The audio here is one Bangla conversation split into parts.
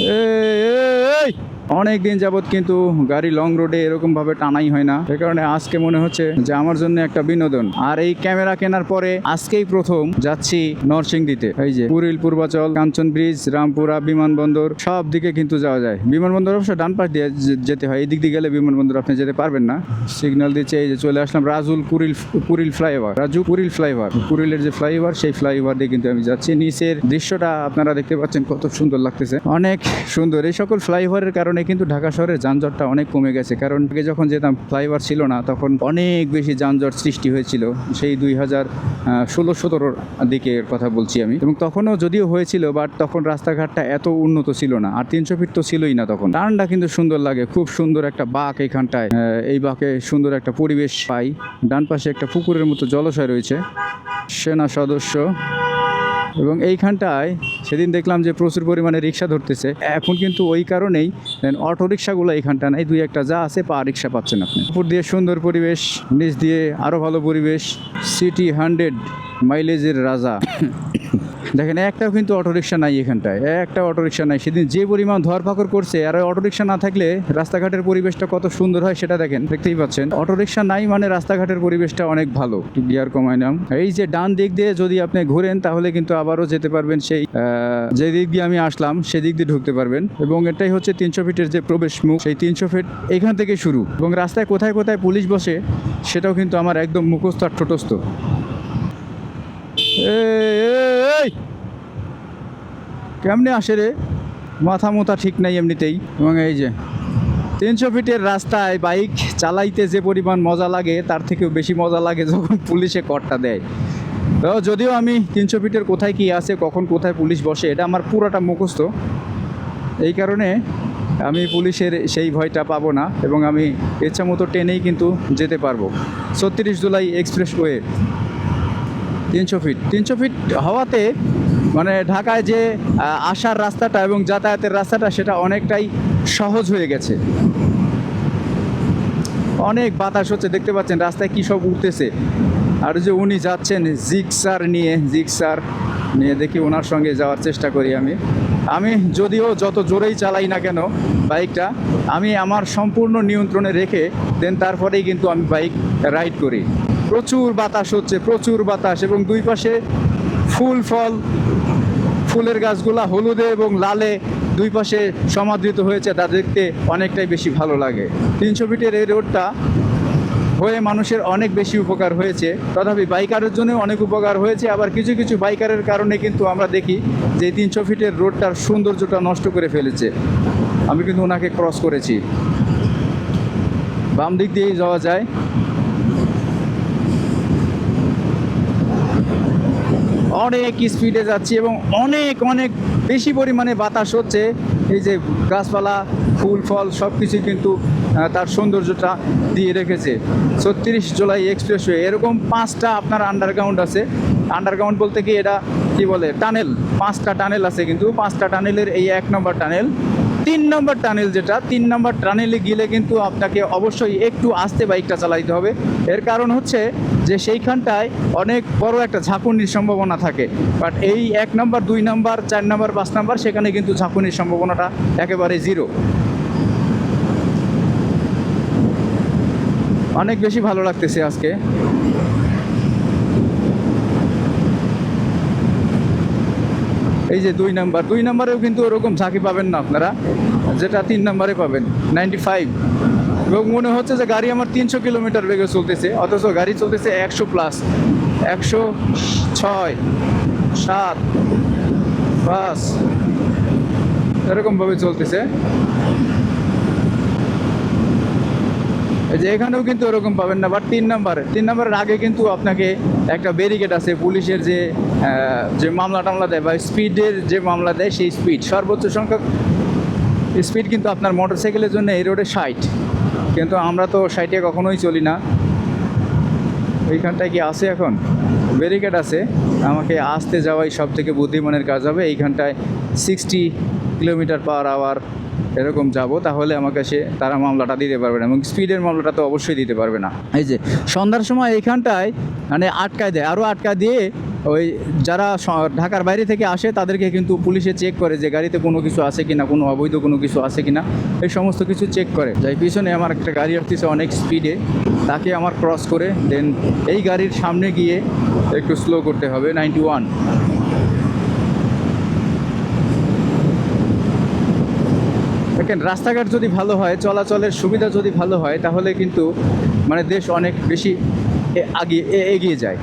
এই অনেক দিন যাবত কিন্তু গাড়ি লং রোডে এরকম ভাবে টানাই হয় না, সে কারণে আজকে মনে হচ্ছে যে আমার জন্য একটা বিনোদন। আর এই ক্যামেরা কেনার পরে আজকেই প্রথম যাচ্ছি নরসিংদীতে। এই যে কুড়িল, পূর্বাচল, কাঞ্চন ব্রিজ, রামপুরা, বিমানবন্দর সব দিকে কিন্তু যাওয়া যায়। বিমানবন্দর অবশ্য ডান পাশ দিয়ে যেতে হয়, এই দিক দিয়ে গেলে বিমানবন্দর আপনি যেতে পারবেন না। সিগন্যাল দিচ্ছে। এই যে চলে আসলাম রাজুল কুড়িল ফ্লাইওভার, কুড়িল ফ্লাইওভার, কুড়িলের যে ফ্লাইওভার সেই ফ্লাইওভার দিয়ে কিন্তু আমি যাচ্ছি। নিচের দৃশ্যটা আপনারা দেখতে পাচ্ছেন কত সুন্দর লাগতেছে, অনেক সুন্দর। এই সকল ফ্লাইওভারের কারণে কিন্তু ঢাকা শহরের যানজটটা অনেক কমে গেছে। কারণ আগে যখন যেতাম ফ্লাইওভার ছিল না, তখন অনেক বেশি যানজট সৃষ্টি হয়েছিল। সেই 2016-17 দিকের কথা বলছি আমি। এবং তখনও যদিও হয়েছিল, বাট তখন রাস্তাঘাটটা এত উন্নত ছিল না, আর 300 ফিট তো ছিলই না তখন। টানটা কিন্তু সুন্দর লাগে, খুব সুন্দর একটা বাঁক এখানটায়। এই বাঁকে সুন্দর একটা পরিবেশ পাই। ডান পাশে একটা পুকুরের মতো জলাশয় রয়েছে, সেনা সদস্য। এবং এইখানটায় সেদিন দেখলাম যে প্রচুর পরিমাণে রিক্সা ধরতেছে। এখন কিন্তু ওই কারণেই অটো রিক্সাগুলো এইখানটা নাই, দুই একটা যা আছে পা রিক্সা পাচ্ছেন আপনি। উপর দিয়ে সুন্দর পরিবেশ, নিচ দিয়ে আরও ভালো পরিবেশ। সিটি 100 মাইলেজের রাজা। দেখেন একটাও কিন্তু অটোরিকশা নাই এখানটায়, একটা অটোরিকশা নাই। সেদিন যে পরিমাণ ধরপাকড় করছে, আর অটোরিকশা না থাকলে রাস্তাঘাটের পরিবেশটা কত সুন্দর হয় সেটা দেখেন, দেখতেই পাচ্ছেন। অটোরিকশা নাই মানে রাস্তাঘাটের পরিবেশটা অনেক ভালো। গিয়ার কমাই নাম। এই যে ডান দিক দিয়ে যদি আপনি ঘুরেন তাহলে কিন্তু আবারও যেতে পারবেন সেই যে দিক দিয়ে আমি আসলাম সেদিক দিয়ে ঢুকতে পারবেন। এবং এটাই হচ্ছে 300 ফিটের যে প্রবেশ মুখ, সেই 300 ফিট এখান থেকে শুরু। এবং রাস্তায় কোথায় কোথায় পুলিশ বসে সেটাও কিন্তু আমার একদম মুখস্থ আর ঠোঁটস্থ। এই কেমনে আসে রে, মাথা মোথা ঠিক নাই এমনিতেই। এবং এই যে 300 ফিটের রাস্তায় বাইক চালাইতে যে পরিমাণ মজা লাগে, তার থেকেও বেশি মজা লাগে যখন পুলিশে কটটা দেয়। তো যদিও আমি 300 ফিটের কোথায় কি আছে, কখন কোথায় পুলিশ বসে, এটা আমার পুরোটা মুখস্থ। এই কারণে আমি পুলিশের সেই ভয়টা পাবো না, এবং আমি ইচ্ছা মতো ট্রেনেই কিন্তু যেতে পারবো। 36 জুলাই এক্সপ্রেসওয়ে 300 ফিট হওয়াতে মানে ঢাকায় যে আসার রাস্তাটা এবং যাতায়াতের রাস্তাটা সেটা অনেকটাই সহজ হয়ে গেছে। অনেক বাতাস হচ্ছে, দেখতে পাচ্ছেন রাস্তায় কী সব উঠতেছে। আর যে উনি যাচ্ছেন জিক্সার নিয়ে দেখি ওনার সঙ্গে যাওয়ার চেষ্টা করি আমি যদিও যত জোরেই চালাই না কেন বাইকটা, আমি আমার সম্পূর্ণ নিয়ন্ত্রণে রেখে দেন তারপরেই কিন্তু আমি বাইক রাইড করি। প্রচুর বাতাস হচ্ছে, প্রচুর বাতাস, এবং দুই পাশে ফুলের গাছগুলা হলুদে এবং লালে দুই পাশে সমাদৃত হয়েছে, তা দেখতে অনেকটাই বেশি ভালো লাগে। 300 ফিটের এই রোডটা হয়ে মানুষের অনেক বেশি উপকার হয়েছে, তথাপি বাইকারের জন্য অনেক উপকার হয়েছে। আবার কিছু কিছু বাইকারের কারণে কিন্তু আমরা দেখি যে 300 ফিটের রোডটার সৌন্দর্যটা নষ্ট করে ফেলেছে। আমি কিন্তু ওনাকে ক্রস করেছি, বাম দিক দিয়েই যাওয়া যায়। অনেক স্পিডে যাচ্ছি এবং অনেক অনেক বেশি পরিমাণে বাতাস হচ্ছে। এই যে গাছপালা, ফুল ফল সব কিছু কিন্তু তার সৌন্দর্যটা দিয়ে রেখেছে। 36 জুলাই এক্সপ্রেসওয়ে এরকম 5টা আপনার আন্ডারগ্রাউন্ড আছে। আন্ডারগ্রাউন্ড বলতে কি, এটা কি বলে, টানেল। 5টা টানেল আছে, কিন্তু 5টা টানেলের এই 1 নম্বর টানেল। 3 নম্বর টানেল যেটা, 3 নম্বর টানেলে গেলে কিন্তু আপনাকে অবশ্যই একটু আস্তে বাইকটা চালাইতে হবে। এর কারণ হচ্ছে যে সেইখানটায় অনেক বড় একটা ঝাঁকুনির সম্ভাবনা থাকে। বাট এই 1 নম্বর, 2 নম্বর, 4 নম্বর, 5 নম্বর সেখানে কিন্তু ঝাঁকুনির সম্ভাবনাটা একেবারে জিরো। অনেক বেশি ভালো লাগতেছে আজকে। এই যে 2 নম্বরেও কিন্তু ওরকম ঝাঁকি পাবেন না আপনারা, যেটা 3 নম্বরে পাবেন 95। এবং মনে হচ্ছে যে গাড়ি আমার 300 কিলোমিটার বেগে চলতেছে, অথচ গাড়ি চলতেছে 100+, 106, 7, 5 এরকমভাবে চলতেছে। এই যে এখানেও কিন্তু ওরকম পাবেন না। বাট 3 নম্বরের আগে কিন্তু আপনাকে একটা ব্যারিকেড আছে, পুলিশের যে মামলা টামলা দেয় বা স্পিডের যে মামলা দেয়, সেই স্পিড সর্বোচ্চ সংখ্যক স্পিড কিন্তু আপনার মোটরসাইকেলের জন্য এই রোডে 60, কিন্তু আমরা তো 60-এ কখনোই চলি না। ওইখানটায় কি আছে এখন ব্যারিকেড আছে, আমাকে আসতে যাওয়াই সব থেকে বুদ্ধিমানের কাজ হবে। এইখানটায় 60 কিলোমিটার/আওয়ার এরকম যাব, তাহলে আমাকে তারা মামলাটা দিতে পারবে না, এবং স্পিডের মামলাটা তো অবশ্যই দিতে পারবে না। এই যে সন্ধ্যার সময় এইখানটায় মানে আটকায় দেয়, আরও আটকা দিয়ে ওই যারা ঢাকার বাইরে থেকে আসে তাদেরকে কিন্তু পুলিশে চেক করে যে গাড়িতে কোনো কিছু আছে কিনা, কোনো অবৈধ কোনো কিছু আছে কিনা, এই সমস্ত কিছু চেক করে। যাই পিছনে আমার একটা গাড়ি আসতেছে অনেক স্পিডে, তাকে আমার ক্রস করে দেন এই গাড়ির সামনে গিয়ে একটু স্লো করতে হবে 91। দেখেন রাস্তাঘাট যদি ভালো হয়, চলাচলের সুবিধা যদি ভালো হয়, তাহলে কিন্তু মানে দেশ অনেক বেশি এগিয়ে যায়।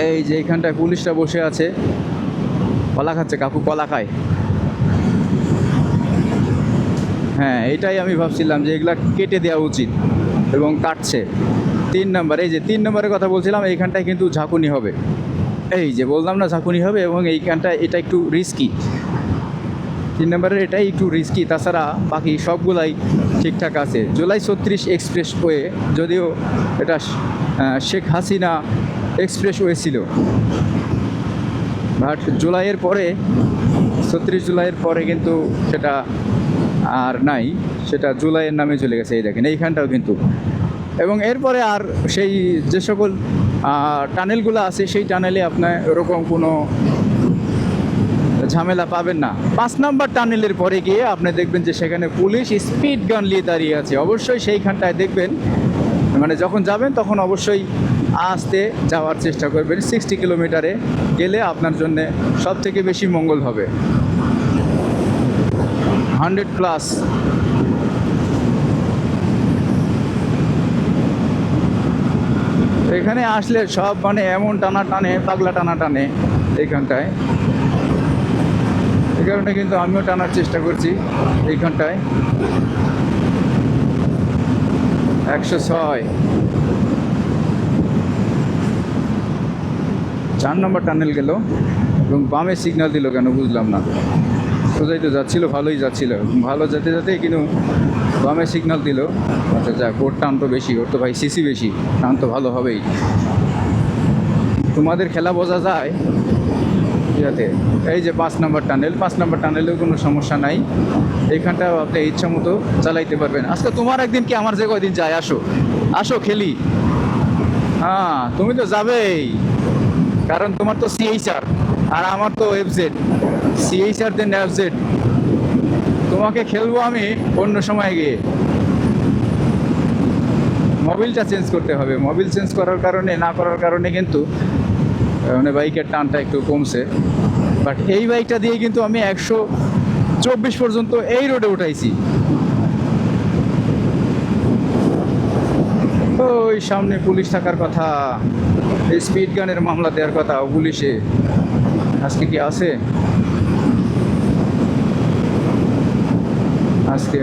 এই যে এইখানটায় পুলিশরা বসে আছে, কলা খাচ্ছে, কাকু কলা খায়। হ্যাঁ, এটাই আমি ভাবছিলাম যে এগুলা কেটে দেওয়া উচিত এবং কাটছে। 3 নম্বর, এই যে 3 নম্বরের কথা বলছিলাম, এইখানটায় কিন্তু ঝাঁকুনি হবে। এই যে বললাম না ঝাঁকুনি হবে, এবং এইখানটা এটা একটু রিস্কি। 3 নম্বরের এটাই একটু রিস্কি, তাছাড়া বাকি সবগুলাই ঠিকঠাক আছে। জুলাই 36 এক্সপ্রেসওয়ে, যদিও এটা শেখ হাসিনা এক্সপ্রেসওয়ে ছিল, বাট জুলাইয়ের পরে 36 জুলাইয়ের পরে কিন্তু সেটা আর নাই, সেটা জুলাইয়ের নামে চলে গেছে। এই দেখেন এইখানটাও কিন্তু, এবং এরপরে আর সেই যে সকল টানেলগুলো আছে সেই টানেলে আপনার ওরকম কোনো ঝামেলা পাবেন না। 5 নম্বর টানেলের পরে গিয়ে আপনি দেখবেন যে সেখানে পুলিশ স্পিড গান নিয়ে দাঁড়িয়ে আছে। অবশ্যই সেইখানটায় দেখবেন, মানে যখন যাবেন তখন অবশ্যই আস্তে যাওয়ার চেষ্টা করবেন। 60 কিলোমিটারে গেলে আপনার জন্য সব থেকে বেশি মঙ্গল হবে। 100+। এখানে আসলে সব মানে এমন টানা টানে, পাগলা টানা টানে এইখানটায়। এই কারণে কিন্তু আমিও টানার চেষ্টা করছি এইখানটায়। 106। 4 নম্বর টানেল গেল এবং বামে সিগন্যাল দিল কেন বুঝলাম না। সোজাই তো যাচ্ছিল, ভালোই যাচ্ছিল, ভালো যেতে যেতে কিন্তু বামে সিগন্যাল দিল। আচ্ছা যাক, ওর টান তো বেশি, ওর তো ভাই সিসি বেশি, টান তো ভালো হবেই। তোমাদের খেলা বোঝা যায় যাতে। এই যে 5 নম্বর টানেল, 5 নম্বর টানেলেও কোনো সমস্যা নাই, এইখানটাও আপনি ইচ্ছা মতো চালাইতে পারবেন। আজকে তোমার একদিন কি আমার যে কয়দিন যায়, আসো আসো খেলি। হ্যাঁ, তুমি তো যাবেই, কারণ তোমার তো সিএইচআর আর আমার তো এফজেড। সিএইচআর দেন এফজেড, তোমাকে খেলবো আমি অন্য সময় গিয়ে। মোবিলটা চেঞ্জ করতে হবে, মোবিল চেঞ্জ করার কারণে না করার কারণে কিন্তু মানে বাইকের টানটা একটু কমছে। বাট এই বাইকটা দিয়ে কিন্তু আমি 124 পর্যন্ত এই রোডে উঠাইছি। ওই সামনে পুলিশ থাকার কথা, এই স্পিড গানের মামলা দেওয়ার কথা পুলিশে। আজকে কি আছে? আজকে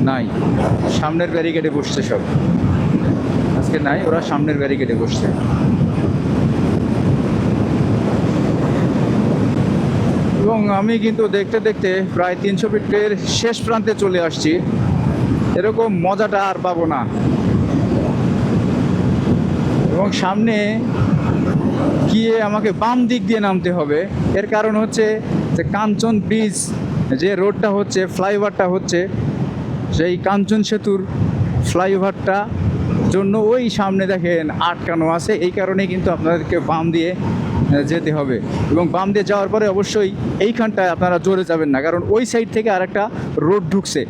নাই, সামনের ব্যারিকেডে বসছে সব। আজকে নাই, ওরা সামনের ব্যারিকেডে বসছে। এবং আমি কিন্তু দেখতে দেখতে প্রায় 300 ফিটের শেষ প্রান্তে চলে আসছি। এরকম মজাটা আর পাবো না। এবং সামনে গিয়ে আমাকে বাম দিক দিয়ে নামতে হবে। এর কারণ হচ্ছে যে কাঞ্চন ব্রিজ যে রোডটা হচ্ছে, ফ্লাইওভারটা হচ্ছে, সেই কাঞ্চন সেতুর ফ্লাইওভারটা জন্য ওই সামনে দেখেন আটকানো আছে। এই কারণে কিন্তু আপনাদেরকে বাম দিয়ে যেতে হবে, এবং বাম দিয়ে যাওয়ার পরে অবশ্যই এইখানটায় আপনারা জোরে যাবেন না, কারণ ওই সাইড থেকে আরেকটা রোড ঢুকছে,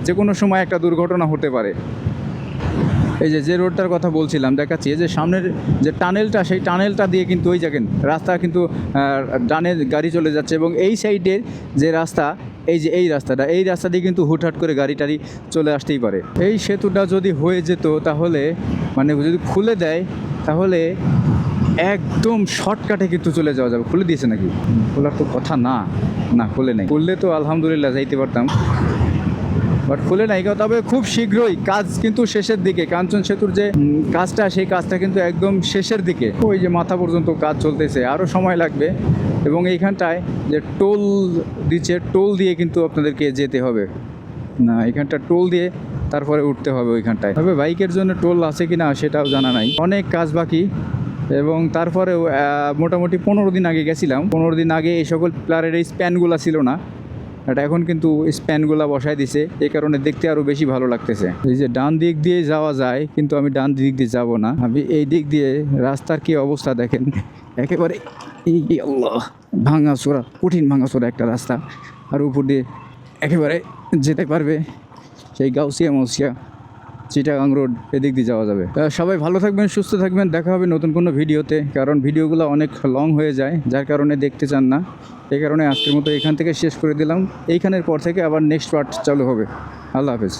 যে কোনো সময় একটা দুর্ঘটনা হতে পারে। এই যে রোডটার কথা বলছিলাম দেখাচ্ছি, যে সামনের যে টানেলটা, সেই টানেলটা দিয়ে কিন্তু ওই দেখেন রাস্তা কিন্তু ডানে গাড়ি চলে যাচ্ছে, এবং এই সাইডের যে রাস্তা, এই যে এই রাস্তা দিয়ে কিন্তু হুটহাট করে গাড়ি টাড়ি চলে আসতেই পারে। এই সেতুটা যদি হয়ে যেত, তাহলে মানে যদি খুলে দেয়, তাহলে একদম শর্টকাটে কিন্তু চলে যাওয়া যাবে। খুলে দিয়েছে নাকি? খোলার তো কথা না, না খুলে নেই। খুললে তো আলহামদুলিল্লাহ যাইতে পারতাম, বাট খুলে নাই। তবে খুব শীঘ্রই কাজ কিন্তু শেষের দিকে, কাঞ্চন সেতুর যে কাজটা, সেই কাজটা কিন্তু একদম শেষের দিকে। ওই যে মাথা পর্যন্ত কাজ চলতেছে, আরও সময় লাগবে। এবং এইখানটায় যে টোল দিচ্ছে, টোল দিয়ে কিন্তু আপনাদেরকে যেতে হবে না, এখানটা টোল দিয়ে তারপরে উঠতে হবে ওইখানটায়। তবে বাইকের জন্য টোল আছে কি না সেটাও জানা নাই, অনেক কাজ বাকি। এবং তারপরেও মোটামুটি 15 দিন আগে গেছিলাম। 15 দিন আগে এই সকল প্লারের এই স্প্যানগুলো ছিল না, এটা এখন কিন্তু স্প্যানগুলা বসায় দিছে, এই কারণে দেখতে আরো বেশি ভালো লাগতেছে। এই যে ডান দিক দিয়ে যাওয়া যায়, কিন্তু আমি ডান দিক দিয়ে যাব না, আমি এই দিক দিয়ে। রাস্তার কি অবস্থা দেখেন, একেবারে এই আল্লাহ ভাঙাচোরা, কঠিন ভাঙাচোরা একটা রাস্তা, আর উপর দিয়ে একেবারে যেতে পারবে সেই গাউসিয়া মাউসিয়া চিটাগাং রোড, এদিক দিয়ে যাওয়া যাবে। সবাই ভালো থাকবেন, সুস্থ থাকবেন, দেখা হবে নতুন কোনো ভিডিওতে, কারণ ভিডিওগুলো অনেক লং হয়ে যায়, যার কারণে দেখতে চান না। এই কারণে আজকের মতো এখান থেকে শেষ করে দিলাম। এইখানের পর থেকে আবার নেক্সট পার্ট চালু হবে। আল্লাহ হাফেজ।